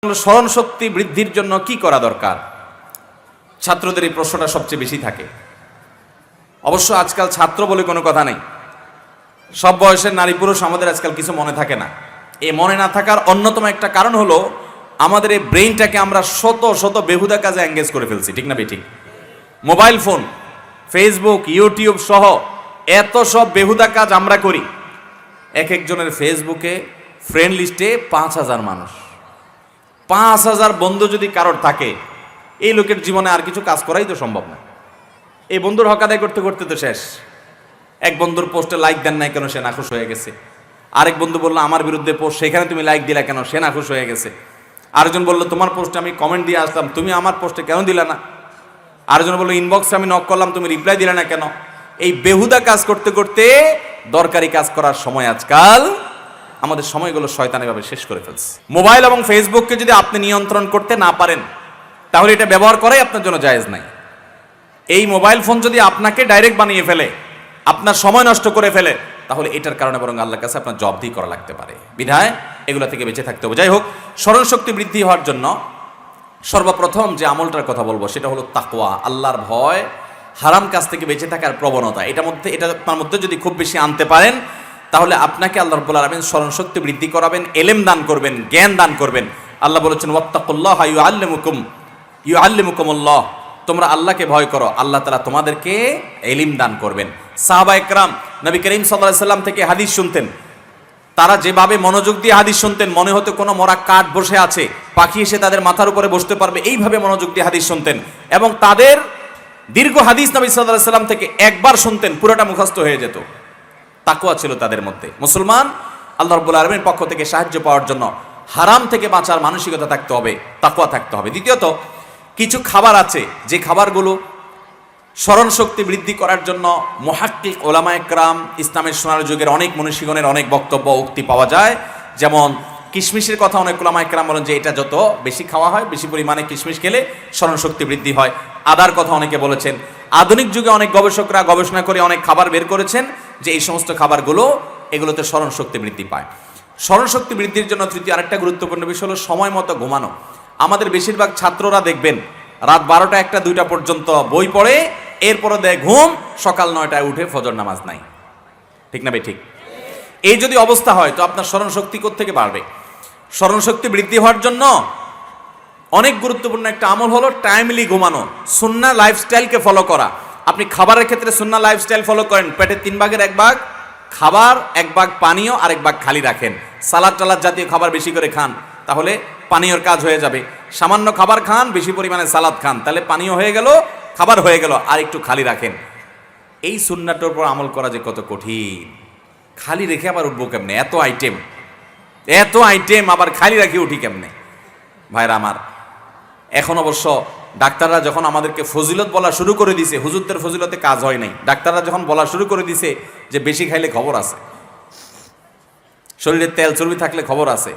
স্মরণ শক্তি বৃদ্ধির জন্য কি করা দরকার? ছাত্রদের এই প্রশ্নটা সবচেয়ে বেশি থাকে। অবশ্য আজকাল ছাত্র বলে কোনো কথা নেই, সব বয়সের নারী পুরুষ আমাদের আজকাল কিছু মনে থাকে না। এই মনে না থাকার অন্যতম একটা কারণ হলো আমাদের এই ব্রেইনটাকে আমরা শত শত বেহুদা কাজে এঙ্গেজ করে ফেলছি, ঠিক না বেঠিক? মোবাইল ফোন, ফেসবুক, ইউটিউব সহ এত সব বেহুদা কাজ আমরা করি। এক একজনের ফেসবুকে ফ্রেন্ড লিস্টে 5,000 মানুষ, 5,000 বন্ধু যদি কারোর থাকে, এই লোকের জীবনে আর কিছু কাজ করাই তো সম্ভব না। এই বন্ধুর হক আদায় করতে করতে তো শেষ। এক বন্ধুর পোস্টে লাইক দেন নাই কেন, সে নাখুশ হয়ে গেছে। আরেক বন্ধু বললো আমার বিরুদ্ধে পোস্ট, সেখানে তুমি লাইক দিলা কেন, সে নাখুশ হয়ে গেছে। আরেকজন বললো তোমার পোস্টে আমি কমেন্ট দিয়ে আসলাম, তুমি আমার পোস্টে কেন দিলা না। আরেকজন বললো ইনবক্সে আমি নক করলাম, তুমি রিপ্লাই দিলা না কেন। এই বেহুদা কাজ করতে করতে দরকারি কাজ করার সময় আজকাল আমাদের সময়গুলো শয়তানিভাবে শেষ করে ফেলছে। মোবাইল এবং ফেসবুককে যদি আপনি নিয়ন্ত্রণ করতে না পারেন, তাহলে এটা ব্যবহার করাই আপনার জন্য জায়েজ নাই। এই মোবাইল ফোন যদি আপনাকে ডাইরেক্ট বানিয়ে ফেলে, আপনার সময় নষ্ট করে ফেলে, তাহলে এটার কারণে বরং আল্লাহর কাছে আপনার জবাবদিহি করা লাগতে পারে। বিধায় এগুলো থেকে বেঁচে থাকতে হবে। যাই হোক, স্মরণ শক্তি বৃদ্ধি হওয়ার জন্য সর্বপ্রথম যে আমলটার কথা বলবো সেটা হলো তাকওয়া, আল্লাহর ভয়, হারাম কাজ থেকে বেঁচে থাকার প্রবণতা। এটা আপনার মধ্যে যদি খুব বেশি আনতে পারেন, তাহলে আপনাকে আল্লাহ রাব্বুল আলামিন স্মরণ শক্তি বৃদ্ধি করাবেন, এলেম দান করবেন, জ্ঞান দান করবেন। আল্লাহ বলেছেন ওয়াত্তাকুল্লাহা ইউআল্লিমুকুমুল্লাহ, তোমরা আল্লাহকে ভয় করো, আল্লাহ তাআলা তোমাদেরকে এলিম দান করবেন। সাহাবায়ে কেরাম নবী করিম সাল্লাল্লাহু আলাইহি সাল্লাম থেকে হাদিস শুনতেন, তারা যেভাবে মনোযোগ দিয়ে হাদিস শুনতেন, মনে হতো কোনো মরা কাঠ বসে আছে, পাখি এসে তাদের মাথার উপরে বসতে পারবে, এইভাবে মনোযোগ দিয়ে হাদিস শুনতেন। এবং তাদের দীর্ঘ হাদিস নবী সাল্লাল্লাহু আলাইহি সাল্লাম থেকে একবার শুনতেন, পুরোটা মুখস্থ হয়ে যেত। তাকওয়া ছিল তাদের মধ্যে। মুসলমান আল্লাহ রাব্বুল আলামিনের পক্ষ থেকে সাহায্য পাওয়ার জন্য হারাম থেকে বাঁচার মানসিকতা থাকতে হবে, তাকওয়া থাকতে হবে। দ্বিতীয়ত, কিছু খাবার আছে যে খাবারগুলো স্মরণ শক্তি বৃদ্ধি করার জন্য মুহাক্কিক ওলামায়ে কেরাম, ইসলামের সোনার যুগের অনেক মনীষীগণের অনেক বক্তব্য উক্তি পাওয়া যায়। যেমন কিশমিশের কথা অনেক ওলামায়ে কেরাম বলেন যে এটা যত বেশি খাওয়া হয়, বেশি পরিমাণে কিশমিশ খেলে স্মরণ শক্তি বৃদ্ধি হয়। আদার কথা অনেকে বলেছেন। আধুনিক যুগে অনেক গবেষকরা গবেষণা করে অনেক খাবার বের করেছেন যে এই সমস্ত খাবারগুলো, এগুলোতে স্মরণ শক্তি বৃদ্ধি পায়। স্মরণ শক্তি বৃদ্ধির জন্য তৃতীয় আরেকটা গুরুত্বপূর্ণ বিষয় হলো সময় মতো ঘুমানো। আমাদের বেশিরভাগ ছাত্ররা দেখবেন রাত 12টা, 1টা, 2টা পর্যন্ত বই পড়ে, এরপরে দেয় ঘুম, সকাল 9টায় উঠে ফজর নামাজ নাই। ঠিক না ঠিক? এই যদি অবস্থা হয় তো আপনার স্মরণ শক্তি কোত্থেকে বাড়বে? স্মরণ শক্তি বৃদ্ধি হওয়ার জন্য অনেক গুরুত্বপূর্ণ একটা আমল হলো টাইমলি ঘুমানো, সুন্নাহ লাইফস্টাইলকে ফলো করা। আপনি খাবারের ক্ষেত্রে সুন্নাহ লাইফস্টাইল ফলো করেন, পেটের 3 ভাগের 1 ভাগ খাবার, 1 ভাগ পানীয়, আর 1 ভাগ খালি রাখেন। সালাদ টালাদ জাতীয় খাবার বেশি করে খান, তাহলে পানীয়র কাজ হয়ে যাবে। সামান্য খাবার খান, বেশি পরিমাণে সালাদ খান, তাহলে পানীয় হয়ে গেল, খাবার হয়ে গেল, আর একটু খালি রাখেন। এই সুন্নাহটার উপর আমল করা যে কত কঠিন। খালি রেখে আবার উঠবো কেমনে? এত আইটেম আবার খালি রাখি উঠি কেমনে? ভাইরা আমার, এখন অবশ্য ডাক্তাররা যখন আমাদেরকে ফজিলত বলা শুরু করে দিছে, হুজুরদের ফজিলতে কাজ হয় নাই, ডাক্তাররা যখন বলা শুরু করে দিছে যে বেশি খাইলে খবর আছে, শরীরে তেল চর্বি থাকলে খবর আছে,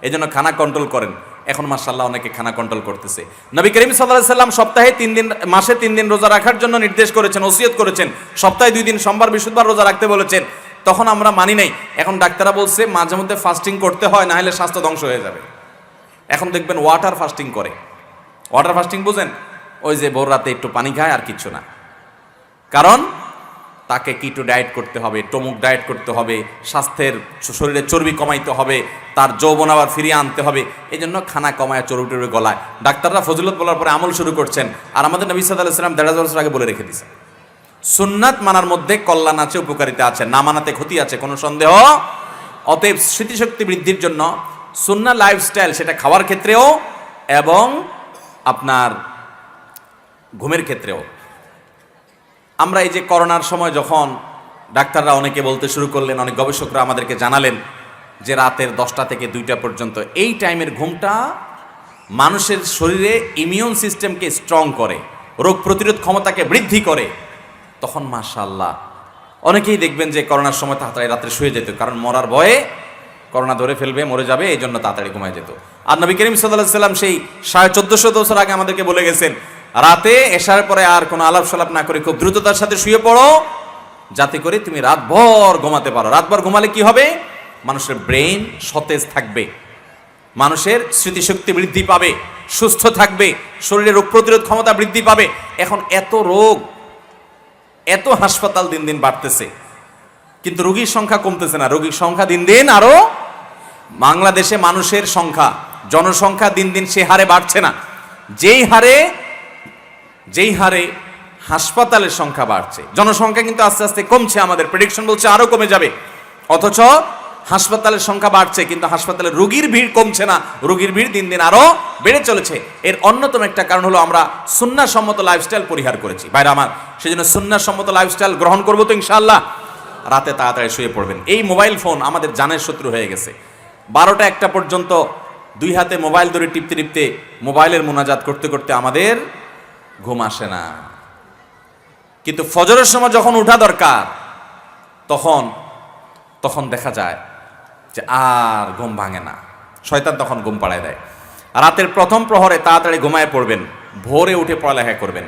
এই জন্য খানা কন্ট্রোল করেন। এখন মাশাআল্লাহ অনেকে খানা কন্ট্রোল করতেছে। নবী করিম সাল্লাল্লাহু আলাইহি সাল্লাম সপ্তাহে 3 দিন, মাসে 3 দিন রোজা রাখার জন্য নির্দেশ করেছেন, ওসিয়ত করেছেন। সপ্তাহে 2 দিন সোমবার বৃহস্পতিবার রোজা রাখতে বলেছেন। তখন আমরা মানি নাই। এখন ডাক্তাররা বলছে মাঝে মধ্যে ফাস্টিং করতে হয়, না হলে স্বাস্থ্য ধ্বংস হয়ে যাবে। এখন দেখবেন ওয়াটার ফাস্টিং করে। ওয়াটার ফাস্টিং বুঝেন? ওই যে ভোর রাতে একটু পানি খায় আর কিচ্ছু না। কারণ তাকে কিটো ডায়েট করতে হবে, টমুক ডায়েট করতে হবে, স্বাস্থ্যের শরীরে চর্বি কমাইতে হবে, তার যৌবন আবার ফিরিয়ে আনতে হবে। এই জন্য খানা কমায় চর্বি গলায়। ডাক্তাররা ফজিলত বলার পরে আমল শুরু করছেন। আর আমাদের নবী সাল্লাল্লাহু আলাইহি ওয়াসাল্লাম 1.5 বছর আগে বলে রেখে দিয়েছে, সুন্নাত মানার মধ্যে কল্যাণ আছে, উপকারিতা আছে, না মানাতে ক্ষতি আছে, কোনো সন্দেহ। অতএব স্মৃতিশক্তি বৃদ্ধির জন্য সুন্নাহ লাইফস্টাইল, সেটা খাওয়ার ক্ষেত্রেও এবং আপনার ঘুমের ক্ষেত্রেও। আমরা এই যে করোনার সময় যখন ডাক্তাররা অনেকে বলতে শুরু করলেন, অনেক গবেষকরা আমাদেরকে জানালেন যে রাতের 10টা থেকে 2টা পর্যন্ত এই টাইমের ঘুমটা মানুষের শরীরে ইমিউন সিস্টেমকে স্ট্রং করে, রোগ প্রতিরোধ ক্ষমতাকে বৃদ্ধি করে। তখন মাশাআল্লাহ অনেকেই দেখবেন যে করোনার সময় তাড়াতাড়ি রাত্রে শুয়ে যেত, কারণ মরার ভয়ে, করোনা ধরে ফেলবে, মরে যাবে, এই জন্য তাড়াতাড়ি ঘুমায় যেত। আর নবী করিম সাল্লাল্লাহু আলাইহি সাল্লাম সেই 1450 বছর আগে আমাদেরকে বলে গেছেন, রাতে এশার পরে আর কোনো আলাপ সালাপ না করে খুব দ্রুততার সাথে শুয়ে পড়ো, যাতে করে তুমি রাতভর ঘুমাতে পারো। রাতভর ঘুমালে কি হবে? মানুষের ব্রেন সতেজ থাকবে, মানুষের স্মৃতিশক্তি বৃদ্ধি পাবে, সুস্থ থাকবে, শরীরে রোগ প্রতিরোধ ক্ষমতা বৃদ্ধি পাবে। এখন এত রোগ, এত হাসপাতাল দিন দিন বাড়তেছে, কিন্তু রোগীর সংখ্যা কমতেছে না, রোগীর সংখ্যা দিন দিন আরো। বাংলাদেশে মানুষের সংখ্যা, জনসংখ্যা দিন দিন সে হারে বাড়ছে না যেই হারে হাসপাতালের সংখ্যা বাড়ছে। জনসংখ্যা কিন্তু আস্তে আস্তে কমছে, আমাদের প্রেডিকশন বলছে আরো কমে যাবে, অথচ হাসপাতালের সংখ্যা বাড়ছে, কিন্তু হাসপাতালে রোগীর ভিড় কমছে না, রোগীর ভিড় দিন দিন আরো বেড়ে চলেছে। এর অন্যতম একটা কারণ হলো আমরা সুন্নাহসম্মত লাইফস্টাইল পরিহার করেছি ভাইরা আমার। সেজন্য সুন্নাহসম্মত লাইফস্টাইল গ্রহণ করবো তো ইনশাআল্লাহ। রাতে তাড়াতাড়ি শুয়ে পড়বেন। এই মোবাইল ফোন আমাদের জানের শত্রু হয়ে গেছে। 12টা 1টা পর্যন্ত দুই হাতে মোবাইল ধরে টিপতে টিপতে মোবাইলের মোনাজাত করতে করতে আমাদের ঘুম আসে না, কিন্তু ফজরের সময় যখন উঠা দরকার তখন দেখা যায় যে আর ঘুম ভাঙে না, শয়তান তখন ঘুম পাড়ায় দেয়। রাতের প্রথম প্রহরে তাড়াতাড়ি ঘুমায় পড়বেন, ভোরে উঠে পড়ালেখা করবেন।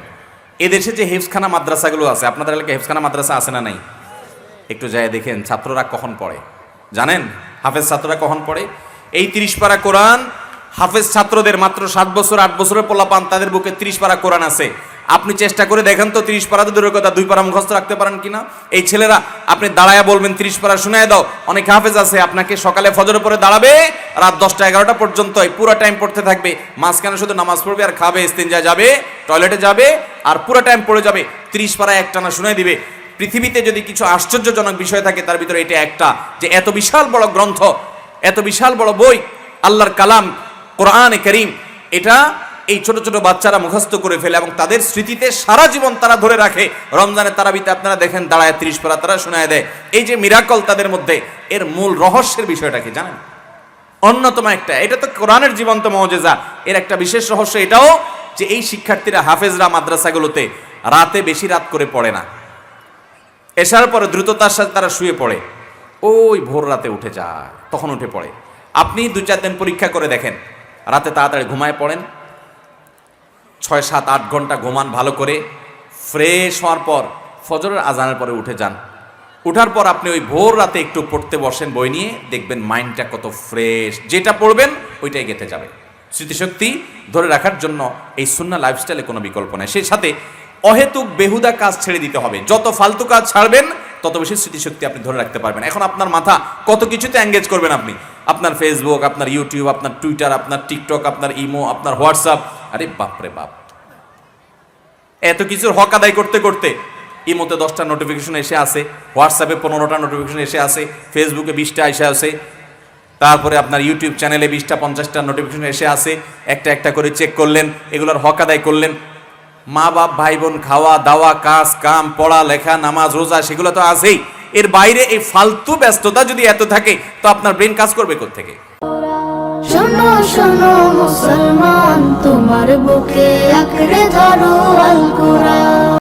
এদেশে যে হেফজখানা মাদ্রাসাগুলো আছে, আপনাদের এলাকায় হেফজখানা মাদ্রাসা আছে না নাই? একটু যায় দেখেন ছাত্ররা কখন পড়ে, জানেন? হাফেজ ছাত্ররা কখন পড়ে? এই 30 পারা কোরআন হাফেজ ছাত্রদের, মাত্র 7 বছর 8 বছরের পোলাপান, তাদের বুকে 30 পারা কোরআন আছে। আপনি চেষ্টা করে দেখেন তো 30 পারা তো দূরের কথা 2 পারা মুখস্থ রাখতে পারেন কিনা। এই ছেলেরা আপনি দাঁড়ায়া বলবেন 30 পারা শুনায় দাও, অনেক হাফেজ আছে আপনাকে সকালে ফজরের পরে দাঁড়াবে, রাত 10টা 11টা পর্যন্ত পুরো টাইম পড়তে থাকবে, মাঝখানে শুধু নামাজ পড়বে আর খাবে, ইস্তিনজা যাবে, টয়লেটে যাবে, আর পুরো টাইম পড়ে যাবে, 30 পারা একটানা শুনায় দিবে। পৃথিবীতে যদি কিছু আশ্চর্যজনক বিষয় থাকে তার ভিতরে এটা একটা, যে এত বিশাল বড় গ্রন্থ, এত বিশাল বড় বই, আল্লাহর কালাম কোরআনে কারীম, এটা এই ছোট ছোট বাচ্চারা মুখস্থ করে ফেলে এবং তাদের স্মৃতিতে সারা জীবন তারা ধরে রাখে। রমজানের তারাবিতে আপনারা দেখেন দাঁড়ায় 30 পারা তারা শোনায় দেয়। এই যে মিরাকল তাদের মধ্যে, এর মূল রহস্যের বিষয়টা কি জানেন? অন্যতম একটা, এটা তো কোরআনের জীবন্ত মুজিজা, এর একটা বিশেষ রহস্য এটাও যে এই শিক্ষার্থীরা, হাফেজরা মাদ্রাসাগুলোতে রাতে বেশি রাত করে পড়ে না, এশার পরে দ্রুততার সাথে তারা শুয়ে পড়ে, ওই ভোর রাতে উঠে যায়, তখন উঠে পড়ে। আপনি 2-4 দিন পরীক্ষা করে দেখেন, রাতে তাড়াতাড়ি ঘুমায় পড়েন, 6-7-8 ঘন্টা ঘুমান ভালো করে, ফ্রেশ হওয়ার পর ফজরের আজানের পরে উঠে যান। উঠার পর আপনি ওই ভোর রাতে একটু পড়তে বসেন বই নিয়ে, দেখবেন মাইন্ডটা কত ফ্রেশ, যেটা পড়বেন ওইটাই গেঁথে যাবে। স্মৃতিশক্তি ধরে রাখার জন্য এই সুন্নাহ লাইফস্টাইলে কোনো বিকল্প নেই। সেই সাথে অহেতুক বেহুদা কাজ ছেড়ে দিতে হবে। যত ফালতু কাজ ছাড়বেন তত বেশি স্মৃতিশক্তি আপনি ধরে রাখতে পারবেন। এখন আপনার মাথা কত কিছুতে এঙ্গেজ করবেন আপনি, আপনার ফেসবুক, আপনার ইউটিউব, আপনার টুইটার, আপনার টিকটক, আপনার ইমো, আপনার হোয়াটসঅ্যাপ, আরে বাপরে বাপ, এত কিছুর হক আদায় করতে করতে ইমোতে 10টা নোটিফিকেশন এসে আসে, হোয়াটসঅ্যাপে 15টা নোটিফিকেশন এসে আসে, ফেসবুকে 20টা এসে আসে, তারপরে আপনার ইউটিউব চ্যানেলে 20টা 50টা নোটিফিকেশন এসে আসে, একটা একটা করে চেক করলেন, এগুলোর হক আদায় করলেন। মা বাপ ভাই বোন, খাওয়া দাওয়া, কাজ কাম, পড়া লেখা, নামাজ রোজা, সেগুলো তো আছেই। এর বাইরে এই ফালতু ব্যস্ততা যদি এত থাকে তো আপনার ব্রেন কাজ করবে কোত্থেকে? শোনো শোনো মুসলমান, তোমার বুকে আঁকড়ে ধরো আল কোরআন।